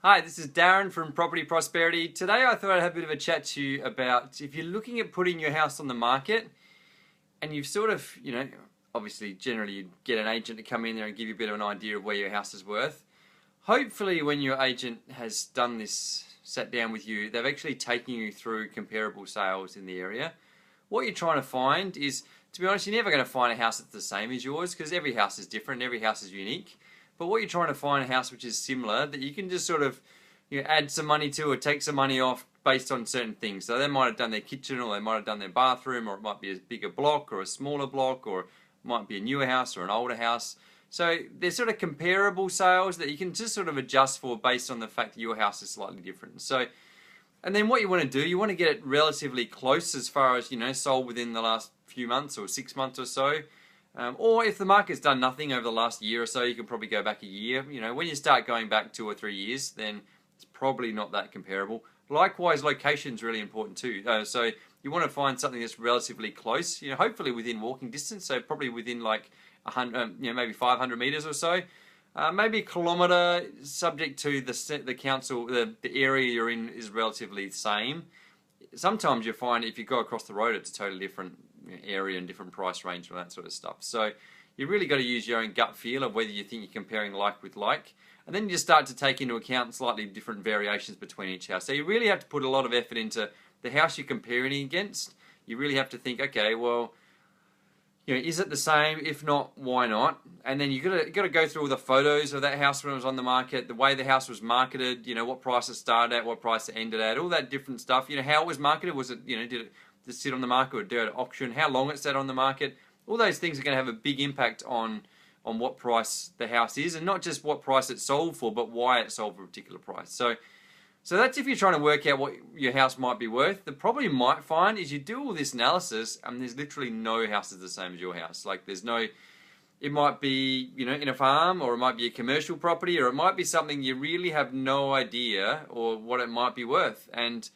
Hi, this is Darren from Property Prosperity. Today I thought I'd have a bit of a chat to you about if you're looking at putting your house on the market and you've sort of, obviously generally you get an agent to come in there and give you a bit of an idea of where your house is worth. Hopefully when your agent has done this, sat down with you, they've actually taken you through comparable sales in the area. What you're trying to find is, to be honest, you're never going to find a house that's the same as yours because every house is different, every house is unique. But what you're trying to find a house which is similar that you can just sort of add some money to or take some money off based on certain things. So they might have done their kitchen or they might have done their bathroom, or it might be a bigger block or a smaller block, or it might be a newer house or an older house. So there's sort of comparable sales that you can just sort of adjust for based on the fact that your house is slightly different. So, and then what you want to do, you want to get it relatively close as far as, sold within the last few months or 6 months or so. Or if the market's done nothing over the last year or so, you can probably go back a year. When you start going back 2 or 3 years, then it's probably not that comparable. Likewise, location's really important too. So you want to find something that's relatively close, hopefully within walking distance, so probably within like 100, maybe 500 meters or so. Maybe a kilometer, subject to the council, the area you're in is relatively the same. Sometimes you find if you go across the road, it's a totally different area and different price range and that sort of stuff. So you really got to use your own gut feel of whether you think you're comparing like with like, and then you just start to take into account slightly different variations between each house. So you really have to put a lot of effort into the house you're comparing against. You really have to think, okay, well, is it the same? If not, why not? And then you got to go through all the photos of that house when it was on the market, the way the house was marketed, what price it started at, what price it ended at, all that different stuff. How it was marketed. Was it, did it just sit on the market or did it at auction? How long it sat on the market? All those things are going to have a big impact on what price the house is, and not just what price it sold for, but why it sold for a particular price. So that's if you're trying to work out what your house might be worth. The problem you might find is you do all this analysis and there's literally no houses the same as your house. Like there's no, it might be, in a farm, or it might be a commercial property, or it might be something you really have no idea or what it might be worth. And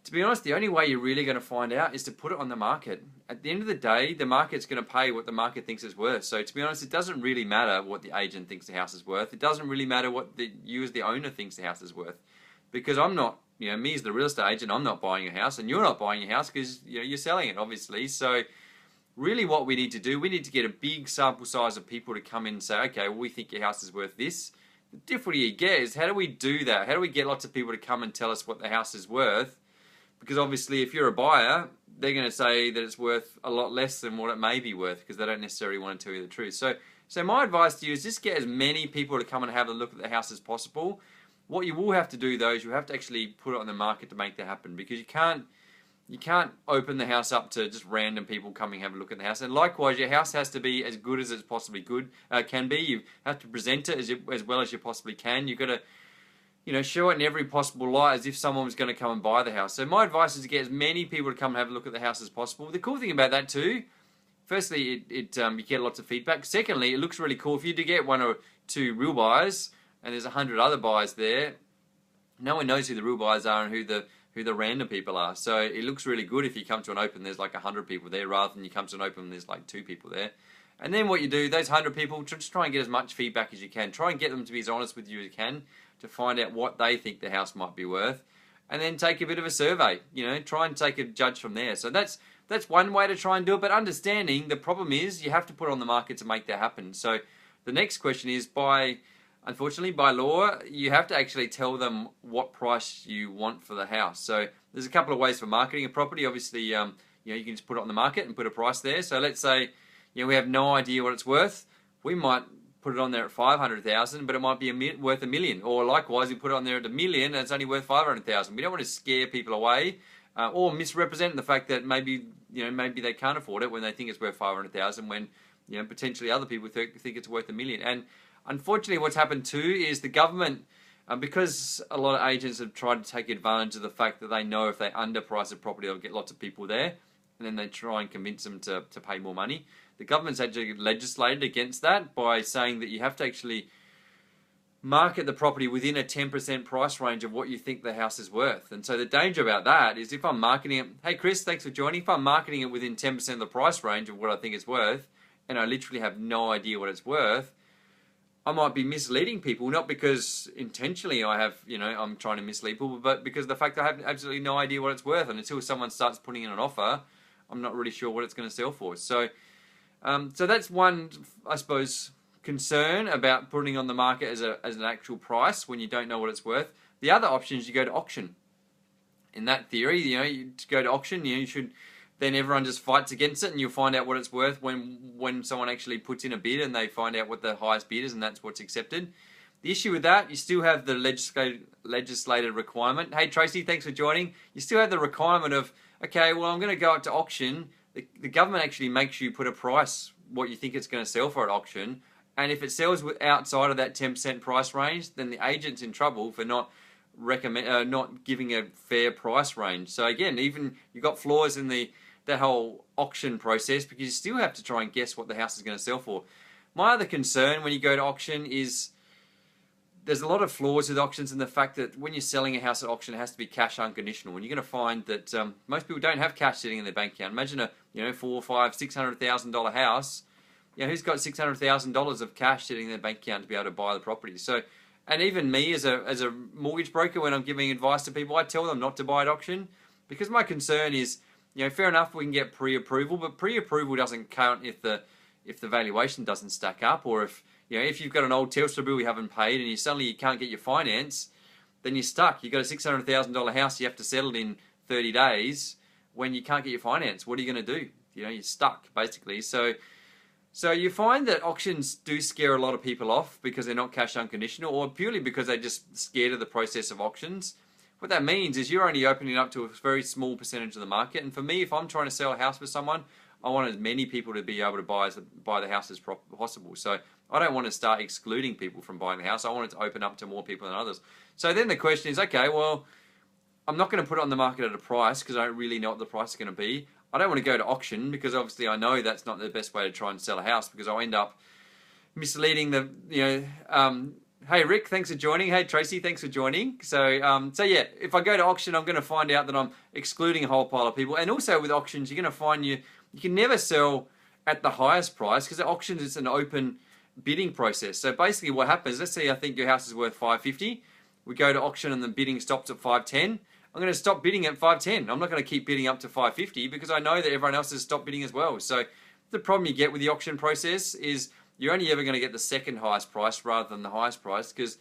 to be honest, the only way you're really going to find out is to put it on the market. At the end of the day, the market's going to pay what the market thinks it's worth. So to be honest, it doesn't really matter what the agent thinks the house is worth. It doesn't really matter what you as the owner thinks the house is worth. Because I'm not, me as the real estate agent, I'm not buying your house, and you're not buying your house because you're selling it, obviously. So really what we need to do, we need to get a big sample size of people to come in and say, okay, well, we think your house is worth this. The difficulty you get is, how do we do that? How do we get lots of people to come and tell us what the house is worth? Because obviously if you're a buyer, they're going to say that it's worth a lot less than what it may be worth, because they don't necessarily want to tell you the truth. So my advice to you is just get as many people to come and have a look at the house as possible. What you will have to do though is you have to actually put it on the market to make that happen, because you can't open the house up to just random people coming and have a look at the house. And likewise, your house has to be as good as it's possibly can be. You have to present it as well as you possibly can. You've got to show it in every possible light as if someone was going to come and buy the house. So my advice is to get as many people to come and have a look at the house as possible. The cool thing about that too, firstly, you get lots of feedback. Secondly, it looks really cool. If you do get 1 or 2 real buyers and there's 100 other buyers there, no one knows who the real buyers are and who the random people are. So it looks really good if you come to an open, there's like 100 people there, rather than you come to an open, there's like 2 people there. And then what you do, those 100 people, just try and get as much feedback as you can. Try and get them to be as honest with you as you can, to find out what they think the house might be worth, and then take a bit of a survey. Try and take a judge from there. So that's one way to try and do it. But understanding the problem is you have to put it on the market to make that happen. So the next question is, unfortunately, by law, you have to actually tell them what price you want for the house. So there's a couple of ways for marketing a property. Obviously, you can just put it on the market and put a price there. So let's say, we have no idea what it's worth. We might put it on there at 500,000, but it might be worth $1 million. Or likewise, you put it on there at $1 million and it's only worth 500,000. We don't want to scare people away or misrepresent the fact that maybe they can't afford it when they think it's worth 500,000, when potentially other people think it's worth $1 million. And unfortunately, what's happened too is the government, because a lot of agents have tried to take advantage of the fact that they know if they underprice a property, they'll get lots of people there, and then they try and convince them to pay more money. The government's actually legislated against that by saying that you have to actually market the property within a 10% price range of what you think the house is worth. And so the danger about that is, if I'm marketing it, hey Chris, thanks for joining, if I'm marketing it within 10% of the price range of what I think it's worth, and I literally have no idea what it's worth, I might be misleading people, not because intentionally I'm trying to mislead people, but because the fact I have absolutely no idea what it's worth, and until someone starts putting in an offer, I'm not really sure what it's going to sell for. So, so that's one, I suppose, concern about putting on the market as an actual price when you don't know what it's worth. The other option is you go to auction. In that theory, you go to auction, you should. Then everyone just fights against it, and you'll find out what it's worth when someone actually puts in a bid and they find out what the highest bid is, and that's what's accepted. The issue with that, you still have the legislated requirement. Hey Tracy, thanks for joining. You still have the requirement of, okay, well I'm going to go up to auction. The government actually makes you put a price, what you think it's going to sell for at auction, and if it sells outside of that 10% price range, then the agent's in trouble for not giving a fair price range. So again, even you've got flaws in that whole auction process, because you still have to try and guess what the house is going to sell for. My other concern when you go to auction is there's a lot of flaws with auctions, in the fact that when you're selling a house at auction, it has to be cash unconditional, and you're going to find that most people don't have cash sitting in their bank account. Imagine a $400,000, $500,000, $600,000 house. Who's got $600,000 of cash sitting in their bank account to be able to buy the property? So, and even me as a mortgage broker, when I'm giving advice to people, I tell them not to buy at auction, because my concern is, fair enough, we can get pre-approval, but pre-approval doesn't count if the valuation doesn't stack up, or if you've got an old Telstra bill you haven't paid and you can't get your finance, then you're stuck. You've got a $600,000 house you have to settle in 30 days when you can't get your finance. What are you going to do? You're stuck, basically. So you find that auctions do scare a lot of people off because they're not cash unconditional, or purely because they're just scared of the process of auctions. What that means is you're only opening up to a very small percentage of the market. And for me, if I'm trying to sell a house with someone, I want as many people to be able to buy the house as possible. So I don't want to start excluding people from buying the house. I want it to open up to more people than others. So then the question is, okay, well, I'm not going to put it on the market at a price because I don't really know what the price is going to be. I don't want to go to auction because obviously I know that's not the best way to try and sell a house, because I'll end up misleading hey Rick, thanks for joining. Hey Tracy, thanks for joining. So yeah, if I go to auction, I'm going to find out that I'm excluding a whole pile of people. And also with auctions, you're going to find you can never sell at the highest price, because at auctions it's an open bidding process. So basically what happens, let's say I think your house is worth $550. We go to auction and the bidding stops at $510. I'm going to stop bidding at $510. I'm not going to keep bidding up to $550 because I know that everyone else has stopped bidding as well. So the problem you get with the auction process is you're only ever going to get the second highest price rather than the highest price, because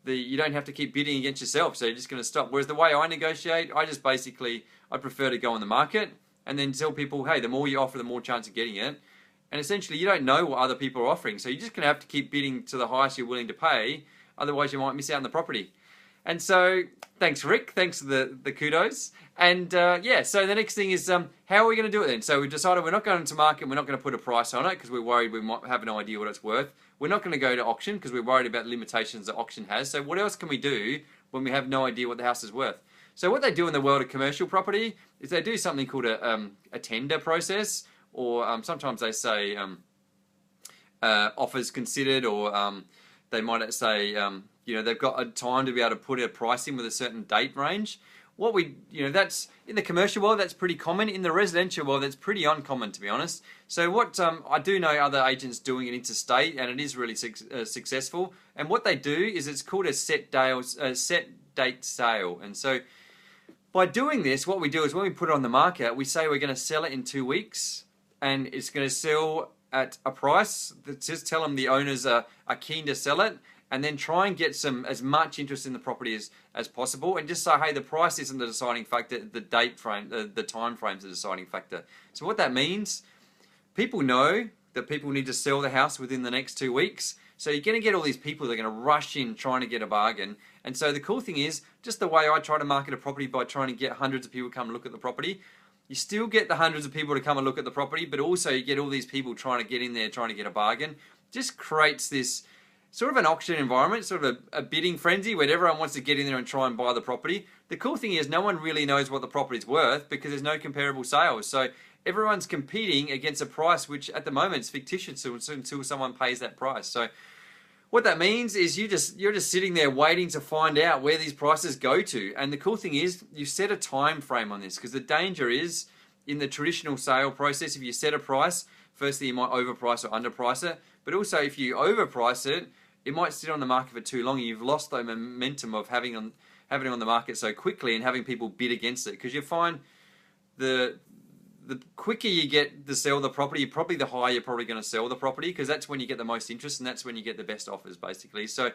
you don't have to keep bidding against yourself. So you're just going to stop. Whereas the way I negotiate, I prefer to go on the market and then tell people, hey, the more you offer, the more chance of getting it. And essentially you don't know what other people are offering. So you're just going to have to keep bidding to the highest you're willing to pay. Otherwise you might miss out on the property. And so, thanks Rick, thanks for the kudos. And yeah, so the next thing is, how are we going to do it then? So we've decided we're not going to market, we're not going to put a price on it because we're worried we might have no idea what it's worth. We're not going to go to auction because we're worried about limitations that auction has. So what else can we do when we have no idea what the house is worth? So what they do in the world of commercial property is they do something called a tender process, or sometimes they say offers considered, or they might say they've got a time to be able to put a price in with a certain date range. That's in the commercial world, that's pretty common. In the residential world, that's pretty uncommon, to be honest. So what I do know other agents doing it interstate, and it is really successful. And what they do is it's called a set date sale. And so by doing this, what we do is when we put it on the market, we say we're going to sell it in 2 weeks, and it's going to sell at a price. Just tell them the owners are keen to sell it, and then try and get as much interest in the property as possible, and just say, hey, the price isn't the deciding factor, the date frame, the time frame's the deciding factor. So what that means, people know that people need to sell the house within the next 2 weeks. So you're going to get all these people that are going to rush in trying to get a bargain. And so the cool thing is, just the way I try to market a property by trying to get hundreds of people to come and look at the property, you still get the hundreds of people to come and look at the property, but also you get all these people trying to get in there, trying to get a bargain. Just creates this sort of an auction environment, sort of a bidding frenzy where everyone wants to get in there and try and buy the property. The cool thing is no one really knows what the property's worth because there's no comparable sales. So everyone's competing against a price which at the moment is fictitious until someone pays that price. So what that means is you're just sitting there waiting to find out where these prices go to. And the cool thing is you set a time frame on this, because the danger is in the traditional sale process, if you set a price, firstly you might overprice or underprice it, but also if you overprice it, it might sit on the market for too long and you've lost the momentum of having it on the market so quickly and having people bid against it. Because you find the quicker you get to sell the property, probably the higher you're probably going to sell the property, because that's when you get the most interest and that's when you get the best offers, basically. So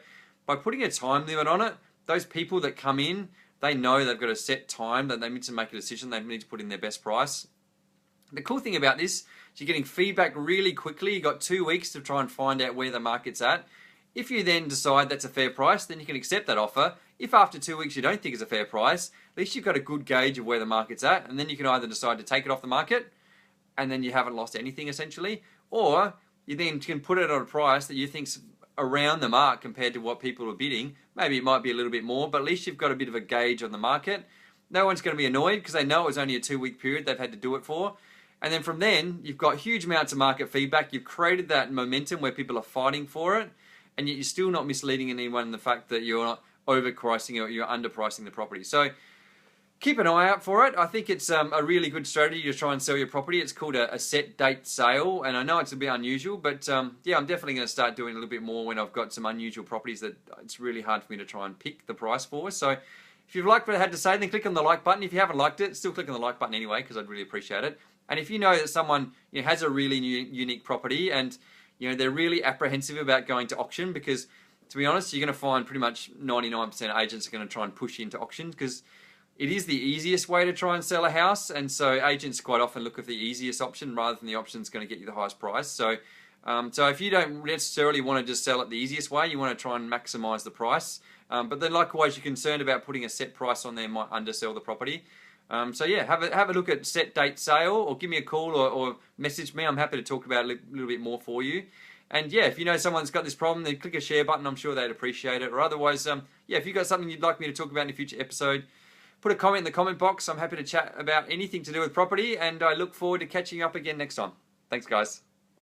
by putting a time limit on it, those people that come in, they know they've got a set time that they need to make a decision. They need to put in their best price. The cool thing about this is you're getting feedback really quickly. You've got 2 weeks to try and find out where the market's at. If you then decide that's a fair price, then you can accept that offer. If after 2 weeks you don't think it's a fair price, at least you've got a good gauge of where the market's at, and then you can either decide to take it off the market, and then you haven't lost anything essentially, or you then can put it at a price that you think's around the mark compared to what people are bidding. Maybe it might be a little bit more, but at least you've got a bit of a gauge on the market. No one's going to be annoyed because they know it was only a 2-week period they've had to do it for. And then from then, you've got huge amounts of market feedback. You've created that momentum where people are fighting for it, and yet you're still not misleading anyone in the fact that you're not overpricing or you're underpricing the property. So keep an eye out for it. I think it's a really good strategy to try and sell your property. It's called a set date sale, and I know it's a bit unusual, but yeah, I'm definitely going to start doing a little bit more when I've got some unusual properties that it's really hard for me to try and pick the price for. So if you've liked what I had to say, then click on the like button. If you haven't liked it, still click on the like button anyway, because I'd really appreciate it. And if you know that someone has a really unique property and they're really apprehensive about going to auction, because to be honest, you're going to find pretty much 99% of agents are going to try and push into auction because it is the easiest way to try and sell a house, and so agents quite often look at the easiest option rather than the option that's going to get you the highest price. So, so if you don't necessarily want to just sell it the easiest way, you want to try and maximize the price. But then likewise, you're concerned about putting a set price on there might undersell the property. So yeah, have a look at set date sale, or give me a call or message me. I'm happy to talk about it a little bit more for you. And yeah, if you know someone's got this problem, then click a share button. I'm sure they'd appreciate it. Or otherwise, yeah, if you've got something you'd like me to talk about in a future episode, put a comment in the comment box. I'm happy to chat about anything to do with property, and I look forward to catching up again next time. Thanks, guys.